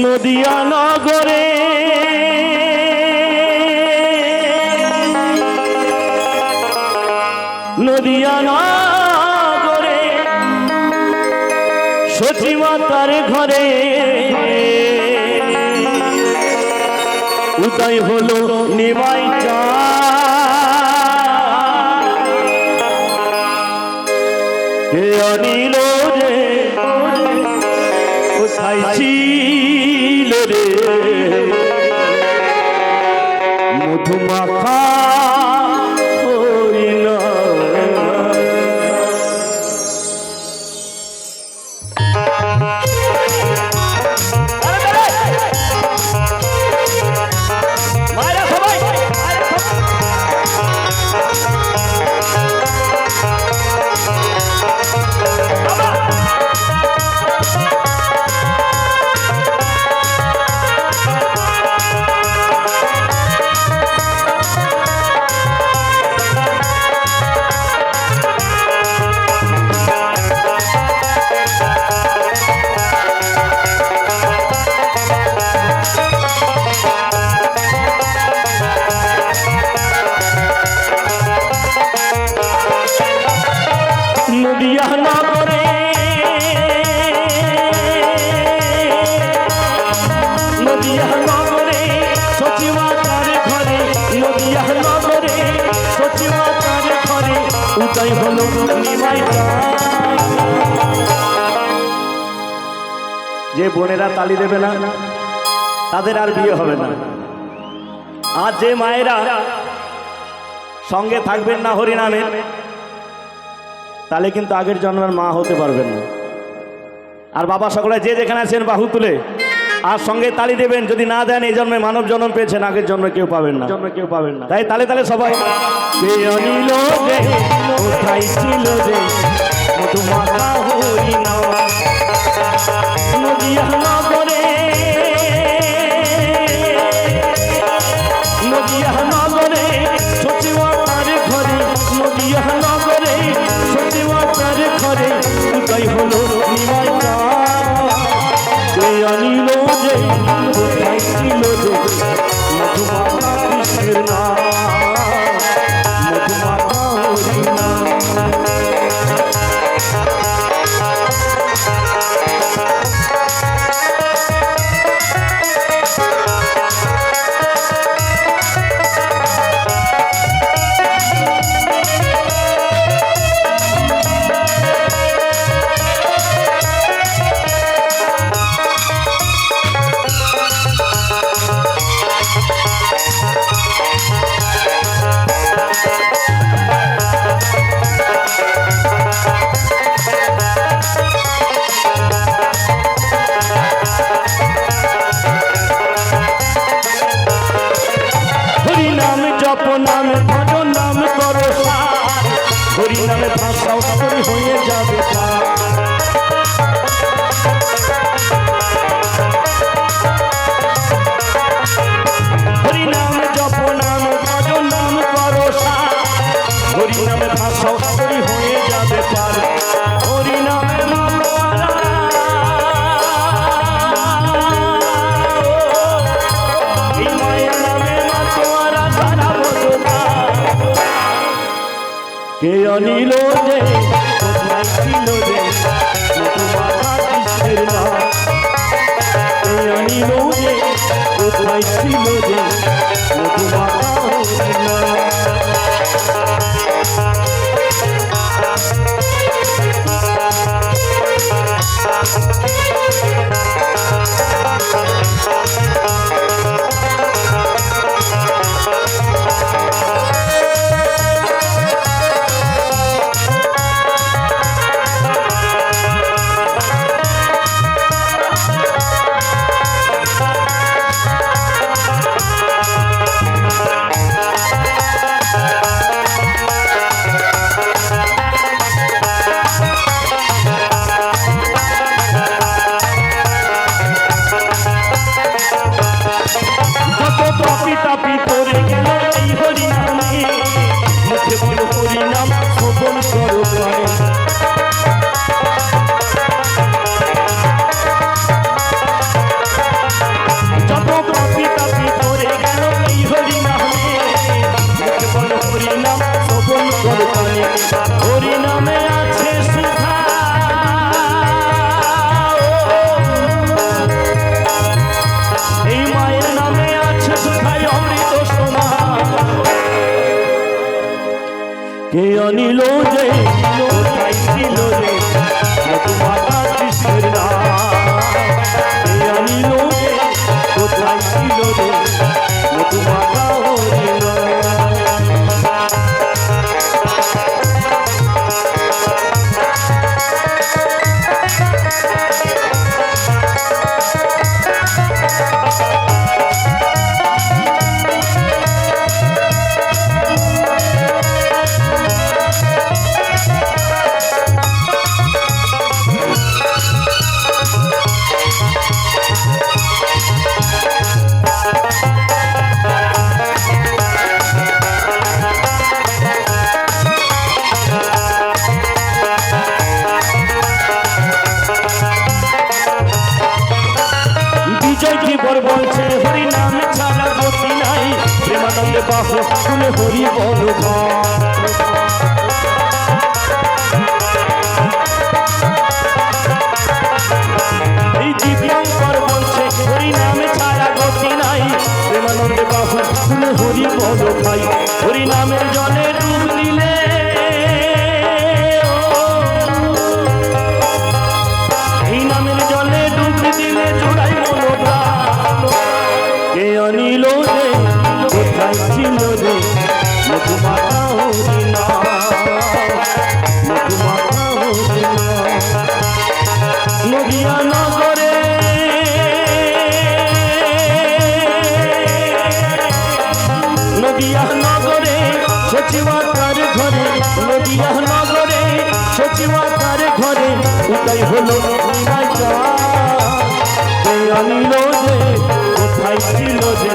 নদিয়া নগরে নদিয়া নগরে সতী মাতার ঘরে উদয় হলো নিমাই কে অনিল রে কোথায় ছিল রে মধুমাখা হইল নদিয়া নগরে নদিয়া নগরে সতী মাতার ঘরে নদিয়া নগরে সতী মাতার ঘরে উদয় হলো নিমাই যে বোনেরা তালি দেবে না তাদের আর বিয়ে হবে না। আর যে মায়েরা সঙ্গে থাকবেন না হরিনামের তাহলে কিন্তু আগের জন্মের মা হতে পারবেন না। আর বাবা সকলে যে যেখানে আছেন বাহু তুলে আর সঙ্গে তালি দেবেন, যদি না দেন এই জন্মে মানব জন্ম পেয়েছেন, আগের জন্মে কেউ পাবেন না, কেউ পাবেন না। তাই তালে তালে সবাই কে অনিল রে কোথায় ছিল রে মধুমাখা হরিনাম নদিয়া নগরে নদিয়া নগরে সতী মাতার ঘরে নদিয়া নগরে সতী মাতার ঘরে উদয় হলো নিমাই কে অনিল রে কোথায় ছিল রে মধুমাখা কৃষ্ণের নাম মধুমাখা হরিনাম নাম ভজ নাম করো হরি নামে ভাষাও তরি হয়ে যাবে হরি নাম জপ নাম ভজ নাম করো হরি নামে ভাষাও তরি হয়ে যাবে পার হরি নামে কে অনিল রে কোথায় ছিল রে মধুমাখা কৃষ্ণের নাম কে অনিল রে কোথায় ছিল রে মধুমাখা হরিনাম হরি নামে আছে সুধা, এই মায়ের নামে আছে সুধাই অমৃত সোনা। কে আনিল যে কোথায় ছিল রে মধুমাতা কৃষ্ণের নাম, কে আনিল যে কোথায় ছিল রে মধুমাতা হরির নাম। বলছে হরি নাম ছাড়া গতি নাই, প্রেমানন্দে বাহু শুনে হরি বল এই দিব্যঙ্কর বলছে হরি নাম ছাড়া গতি নাই, প্রেমানন্দে বাহু শুনে হরি বল ভাই। হরি নামের জলে ডুব দিলে, এই নামের জলে ডুব দিলে জোড়াই মনোটা। কে আনিল রে কোথায় ছিল রে মধুমাতা হরি নাম, মধুমাতা হরি নাম। নদিয়া নগরে নদিয়া নগরে সচিবাতার ঘরে, নদিয়া নগরে সচিবাতার ঘরে উদয় হলো কে আনিল যে কোথায় ছিল যে